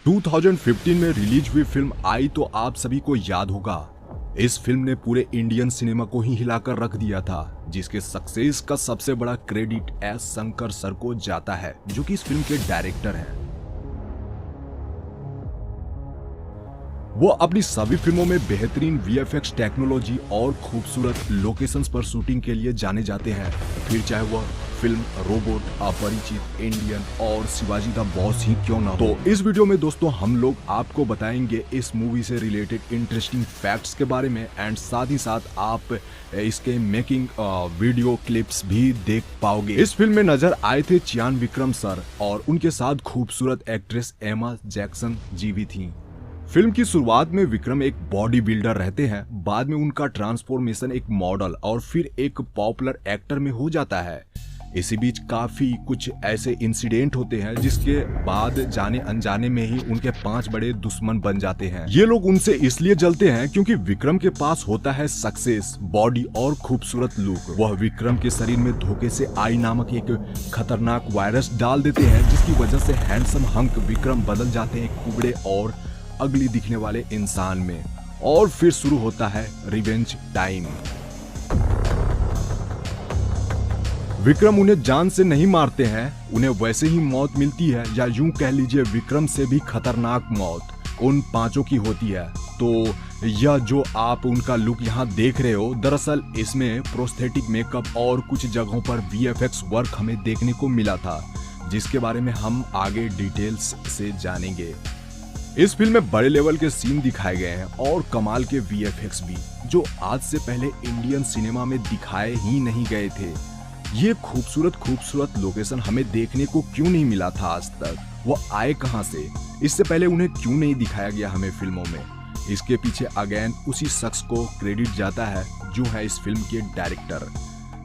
2015 में रिलीज हुई फिल्म आई तो आप सभी को याद होगा। इस फिल्म ने पूरे इंडियन सिनेमा को ही हिलाकर रख दिया था, जिसके सक्सेस का सबसे बड़ा क्रेडिट एस शंकर सर को जाता है, जो कि इस फिल्म के डायरेक्टर हैं। वो अपनी सभी फिल्मों में बेहतरीन वीएफएक्स टेक्नोलॉजी और खूबसूरत लोकेशंस पर शूटिंग के लिए जाने जाते हैं, फिर चाहे वह फिल्म रोबोट, अपरिचित, इंडियन और शिवाजी द बॉस ही क्यों ना हो। तो इस वीडियो में दोस्तों हम लोग आपको बताएंगे इस मूवी से रिलेटेड इंटरेस्टिंग फैक्ट्स के बारे में, एंड साथ ही साथ आप इसके मेकिंग वीडियो क्लिप्स भी देख पाओगे। इस फिल्म में नजर आए थे चियान विक्रम सर और उनके साथ खूबसूरत एक्ट्रेस एमा जैक्सन जी भी थी। फिल्म की शुरुआत में विक्रम एक बॉडी बिल्डर रहते हैं, बाद में उनका ट्रांसफॉर्मेशन एक मॉडल और फिर एक पॉपुलर एक्टर में हो जाता है। इसी बीच काफी कुछ ऐसे इंसिडेंट होते हैं जिसके बाद जाने अनजाने में ही उनके 5 बड़े दुश्मन बन जाते हैं। ये लोग उनसे इसलिए जलते हैं क्योंकि विक्रम के पास होता है सक्सेस, बॉडी और खूबसूरत लुक। वह विक्रम के शरीर में धोखे से आई नामक एक खतरनाक वायरस डाल देते हैं, जिसकी वजह से हैंडसम हंक विक्रम बदल जाते हैं कुबड़े और अगली दिखने वाले इंसान में। और फिर शुरू होता है रिवेंज टाइम। विक्रम उन्हें जान से नहीं मारते हैं, उन्हें वैसे ही मौत मिलती है, या यूं कह लीजिए विक्रम से भी खतरनाक मौत उन 5 की होती है। तो यह जो आप उनका लुक यहाँ देख रहे हो, दरअसल इसमें प्रोस्थेटिक मेकअप और कुछ जगहों पर वीएफएक्स वर्क हमें देखने को मिला था, जिसके बारे में हम आगे डिटेल्स से जानेंगे। इस फिल्म में बड़े लेवल के सीन दिखाए गए हैं और कमाल के वीएफएक्स भी, जो आज से पहले इंडियन सिनेमा में दिखाए ही नहीं गए थे। ये खूबसूरत लोकेशन हमें देखने को क्यों नहीं मिला था आज तक? वो आए कहां से? इससे पहले उन्हें क्यों नहीं दिखाया गया हमें फिल्मों में? इसके पीछे अगेन उसी शख्स को क्रेडिट जाता है जो है इस फिल्म के डायरेक्टर।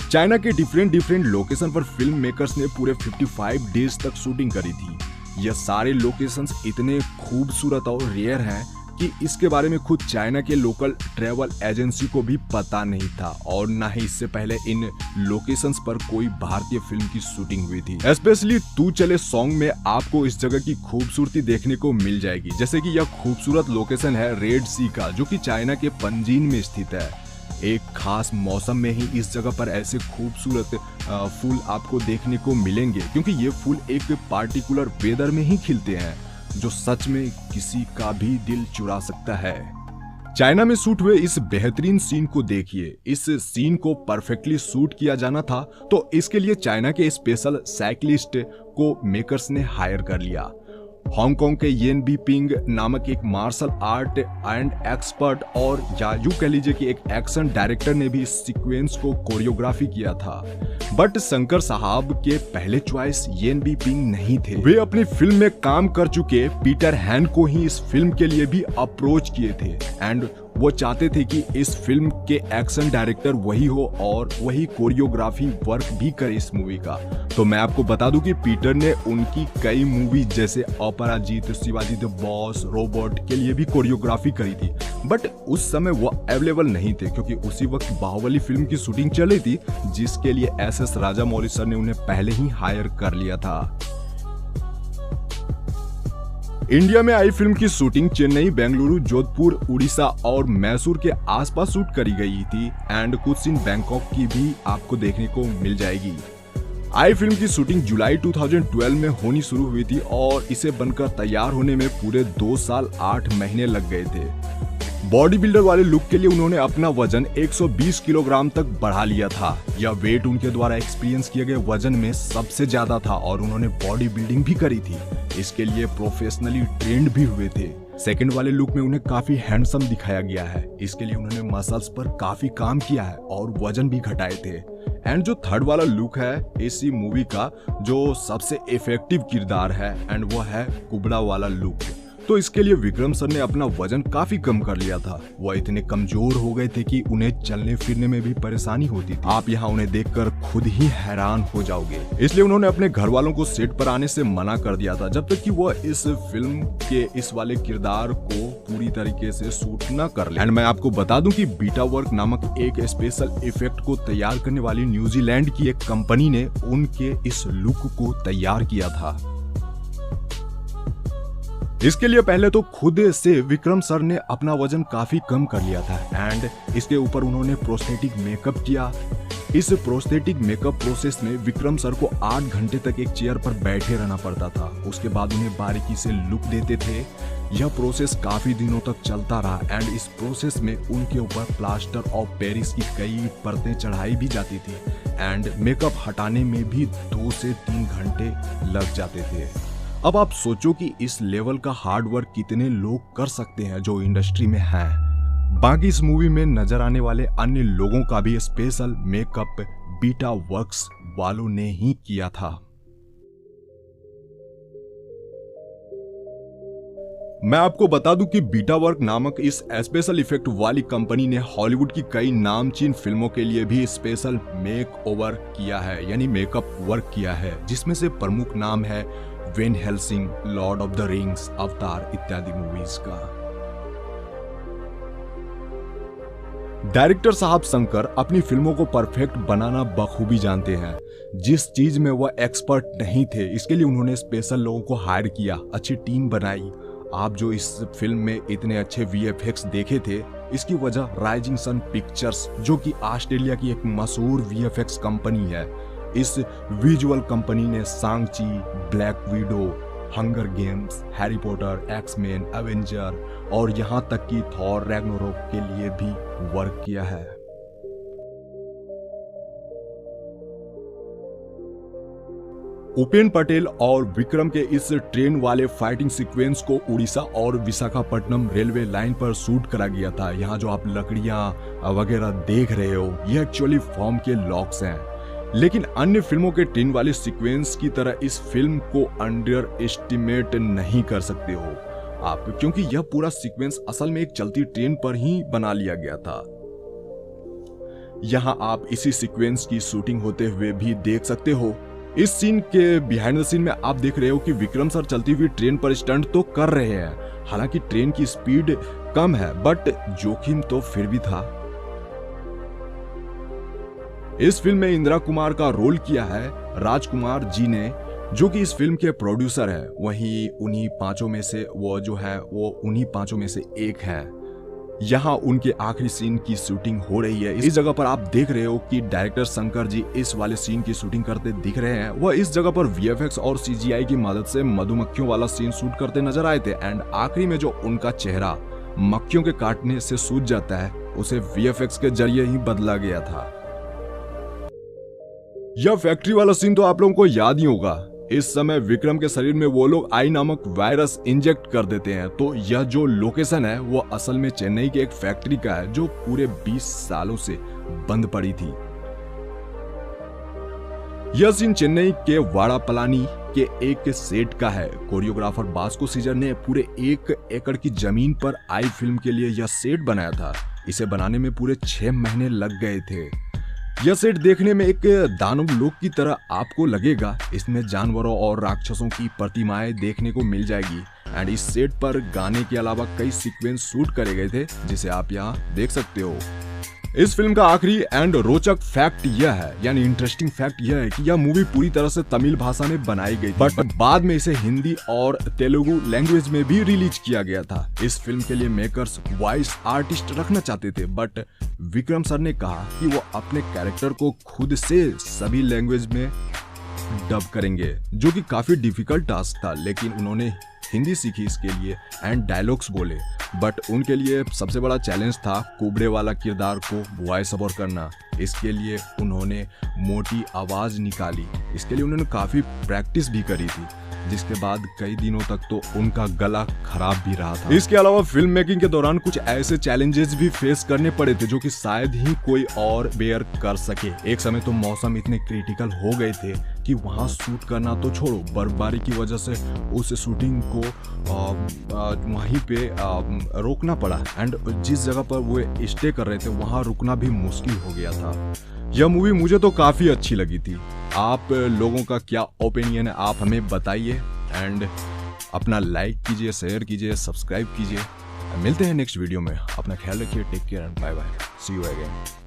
चाइना के डिफरेंट लोकेशन पर फिल्म मेकर्स ने पूरे 55 डेज तक शूटिंग करी थी। यह सारे लोकेशंस इतने खूबसूरत और रेयर हैं कि इसके बारे में खुद चाइना के लोकल ट्रैवल एजेंसी को भी पता नहीं था, और न ही इससे पहले इन लोकेशंस पर कोई भारतीय फिल्म की शूटिंग हुई थी। स्पेशली तू चले सॉन्ग में आपको इस जगह की खूबसूरती देखने को मिल जाएगी। जैसे कि यह खूबसूरत लोकेशन है रेड सी का, जो कि चाइना के पंजीन में स्थित है। एक खास मौसम में ही इस जगह पर ऐसे खूबसूरत फूल आपको देखने को मिलेंगे, क्योंकि ये फूल एक पार्टिकुलर वेदर में ही खिलते हैं, जो सच में किसी का भी दिल चुरा सकता है। चाइना में शूट हुए इस बेहतरीन सीन को देखिए। इस सीन को परफेक्टली शूट किया जाना था, तो इसके लिए चाइना के स्पेशल साइकिलिस्ट को मेकर्स ने हायर कर लिया। हांगकांग के येन बी पिंग नामक एक मार्शल आर्ट एंड एक्सपर्ट और या यूं कह लीजिए कि एक एक्शन डायरेक्टर ने भी इस सीक्वेंस को कोरियोग्राफी किया था। बट शंकर साहब के पहले चॉइस येन बी पिंग नहीं थे। वे अपनी फिल्म में काम कर चुके पीटर हैन को ही इस फिल्म के लिए भी अप्रोच किए थे, एंड वो चाहते थे कि इस फिल्म के एक्शन डायरेक्टर वही हो और वही कोरियोग्राफी वर्क भी करे इस मूवी का। तो मैं आपको बता दूं कि पीटर ने उनकी कई मूवी जैसे अपराजित, शिवाजी द बॉस, रोबोट के लिए भी कोरियोग्राफी करी थी, बट उस समय वो अवेलेबल नहीं थे, क्योंकि उसी वक्त बाहुबली फिल्म की शूटिंग चल रही थी, जिसके लिए एस राजामौली सर ने उन्हें पहले ही हायर कर लिया था। इंडिया में आई फिल्म की शूटिंग चेन्नई, बेंगलुरु, जोधपुर, उड़ीसा और मैसूर के आसपास शूट करी गई थी, एंड कुछ सीन बैंकॉक की भी आपको देखने को मिल जाएगी। आई फिल्म की शूटिंग जुलाई 2012 में होनी शुरू हुई थी और इसे बनकर तैयार होने में पूरे 2 साल 8 महीने लग गए थे। बॉडी बिल्डर वाले लुक के लिए उन्होंने अपना वजन 120 किलोग्राम तक बढ़ा लिया था। यह वेट उनके द्वारा एक्सपीरियंस किए गए वजन में सबसे ज्यादा था, और उन्होंने बॉडी बिल्डिंग भी करी थी। इसके लिए प्रोफेशनली ट्रेंड भी हुए थे। सेकंड वाले लुक में उन्हें काफी हैंडसम दिखाया गया है। इसके लिए उन्होंने मसल्स पर काफी काम किया है और वजन भी घटाए थे। एंड जो थर्ड वाला लुक है इसी मूवी का, जो सबसे इफेक्टिव किरदार है, एंड वो है कुबड़ा वाला लुक। तो इसके लिए विक्रम सर ने अपना वजन काफी कम कर लिया था। वह इतने कमजोर हो गए थे कि उन्हें चलने फिरने में भी परेशानी होती थी। आप यहाँ उन्हें देखकर खुद ही हैरान हो जाओगे। इसलिए उन्होंने अपने घर वालों को सेट पर आने से मना कर दिया था, जब तक कि वह इस फिल्म के इस वाले किरदार को पूरी तरीके से शूट न कर ले। एंड मैं आपको बता दूं कि बीटा वर्क नामक एक स्पेशल इफेक्ट को तैयार करने वाली न्यूजीलैंड की एक कंपनी ने उनके इस लुक को तैयार किया था। इसके लिए पहले तो खुद से विक्रम सर ने अपना वजन काफी कम कर लिया था एंड इसके ऊपर उन्होंने प्रोस्थेटिक मेकअप किया। इस प्रोस्थेटिक मेकअप प्रोसेस में विक्रम सर को 8 घंटे तक एक चेयर पर बैठे रहना पड़ता था। उसके बाद उन्हें बारीकी से लुक देते थे। यह प्रोसेस काफी दिनों तक चलता रहा एंड इस प्रोसेस में उनके ऊपर प्लास्टर ऑफ पेरिस की कई परतें चढ़ाई भी जाती थी एंड मेकअप हटाने में भी 2 से 3 घंटे लग जाते थे। अब आप सोचो कि इस लेवल का हार्ड वर्क कितने लोग कर सकते हैं जो इंडस्ट्री में हैं। बाकी इस मूवी में नजर आने वाले अन्य लोगों का भी स्पेशल मेकअप बीटा वर्क्स वालों ने ही किया था। मैं आपको बता दूं कि बीटा वर्क नामक इस स्पेशल इफेक्ट वाली कंपनी ने हॉलीवुड की कई नामचीन फिल्मों के लिए भी स्पेशल मेक ओवर किया है, यानी मेकअप वर्क किया है, जिसमें से प्रमुख नाम है when Helsing, Lord of the rings, अवतार इत्यादि मूवीज का। डायरेक्टर साहब शंकर अपनी फिल्मों को परफेक्ट बनाना बखूबी जानते हैं। जिस चीज में वह एक्सपर्ट नहीं थे, इसके लिए उन्होंने स्पेशल लोगों को हायर किया, अच्छी टीम बनाई। आप जो इस फिल्म में इतने अच्छे वीएफएक्स देखे थे, इसकी वजह राइजिंग सन पिक्चर्स, जो कि ऑस्ट्रेलिया की एक मशहूर वीएफएक्स कंपनी है, इस विजुअल कंपनी ने Shang Chi, black widow, hunger games, Harry Potter, X Men, avenger और यहां तक कि थॉर रैग्नारोक के लिए भी वर्क किया है। उपेन पटेल और विक्रम के इस ट्रेन वाले फाइटिंग सीक्वेंस को उड़ीसा और विशाखापट्टनम रेलवे लाइन पर शूट करा गया था। यहाँ जो आप लकड़ियां वगैरह देख रहे हो, ये एक्चुअली फॉर्म के लॉक्स हैं। लेकिन अन्य फिल्मों के ट्रेन वाले सीक्वेंस की तरह इस फिल्म को अंडर एस्टिमेट नहीं कर सकते हो आप, क्योंकि यह पूरा सीक्वेंस असल में एक चलती ट्रेन पर ही बना लिया गया था। यहाँ आप इसी सीक्वेंस की शूटिंग होते हुए भी देख सकते हो। इस सीन के बिहाइंड द सीन में आप देख रहे हो कि विक्रम सर चलती हुई ट्रेन पर स्टंट तो कर रहे हैं, हालांकि ट्रेन की स्पीड कम है, बट जोखिम तो फिर भी था। इस फिल्म में इंदिरा कुमार का रोल किया है राजकुमार जी ने, जो कि इस फिल्म के प्रोड्यूसर है। वहीं उन्हीं पांचों में से उन्हीं पांचों में से एक है। यहाँ उनके आखिरी सीन की शूटिंग हो रही है। इस जगह पर आप देख रहे हो कि डायरेक्टर शंकर जी इस वाले सीन की शूटिंग करते दिख रहे हैं। वह इस जगह पर वीएफएक्स और सीजीआई की मदद से मधुमक्खियों वाला सीन शूट करते नजर आए थे एंड आखिरी में जो उनका चेहरा मक्खियों के काटने से सूज जाता है, उसे वीएफएक्स के जरिए ही बदला गया था। यह फैक्ट्री वाला सीन तो आप लोगों को याद ही होगा। इस समय विक्रम के शरीर में वो लोग आई नामक वायरस इंजेक्ट कर देते हैं। तो यह जो लोकेशन है वो असल में चेन्नई के एक फैक्ट्री का है, जो पूरे 20 सालों से बंद पड़ी थी। यह सीन चेन्नई के वाड़ापलानी के एक सेट का है। कोरियोग्राफर बास्को सीजर ने पूरे 1 एकड़ की जमीन पर आई फिल्म के लिए यह सेट बनाया था। इसे बनाने में पूरे 6 महीने लग गए थे। यह सेट देखने में एक दानव लोक की तरह आपको लगेगा। इसमें जानवरों और राक्षसों की प्रतिमाएं देखने को मिल जाएगी एंड इस सेट पर गाने के अलावा कई सीक्वेंस शूट करे गए थे, जिसे आप यहाँ देख सकते हो। इस फिल्म का आखिरी एंड रोचक फैक्ट यह है, यानी इंटरेस्टिंग फैक्ट यह है कि यह मूवी पूरी तरह से तमिल भाषा में बनाई गई, बट बाद में इसे हिंदी और तेलुगु लैंग्वेज में भी रिलीज किया गया था। इस फिल्म के लिए मेकर्स वॉइस आर्टिस्ट रखना चाहते थे, बट विक्रम सर ने कहा कि वो अपने कैरेक्टर को खुद से सभी लैंग्वेज में डब करेंगे, जो कि काफी डिफिकल्ट टास्क था। लेकिन उन्होंने हिंदी सीखी इसके लिए एंड डायलॉग्स बोले, बट उनके लिए सबसे बड़ा चैलेंज था कुबड़े वाला किरदार को वॉइस ओवर करना। इसके लिए उन्होंने मोटी आवाज निकाली। इसके लिए उन्होंने काफी प्रैक्टिस भी करी थी, जिसके बाद कई दिनों तक तो उनका गला खराब भी रहा था। इसके अलावा फिल्म मेकिंग के दौरान कुछ ऐसे चैलेंजेस भी फेस करने पड़े थे जो कि शायद ही कोई और बेयर कर सके। एक समय तो मौसम इतने क्रिटिकल हो गए थे कि वहां शूट करना तो छोड़ो, बर्फबारी की वजह से उस शूटिंग को वहीं पे रोकना पड़ा एंड जिस जगह पर वो स्टे कर रहे थे वहां रुकना भी मुश्किल हो गया था। यह मूवी मुझे तो काफी अच्छी लगी थी। आप लोगों का क्या ओपिनियन है, आप हमें बताइए एंड अपना लाइक कीजिए, शेयर कीजिए, सब्सक्राइब कीजिए। मिलते हैं नेक्स्ट वीडियो में। अपना ख्याल रखिए, take care and bye bye, see you again.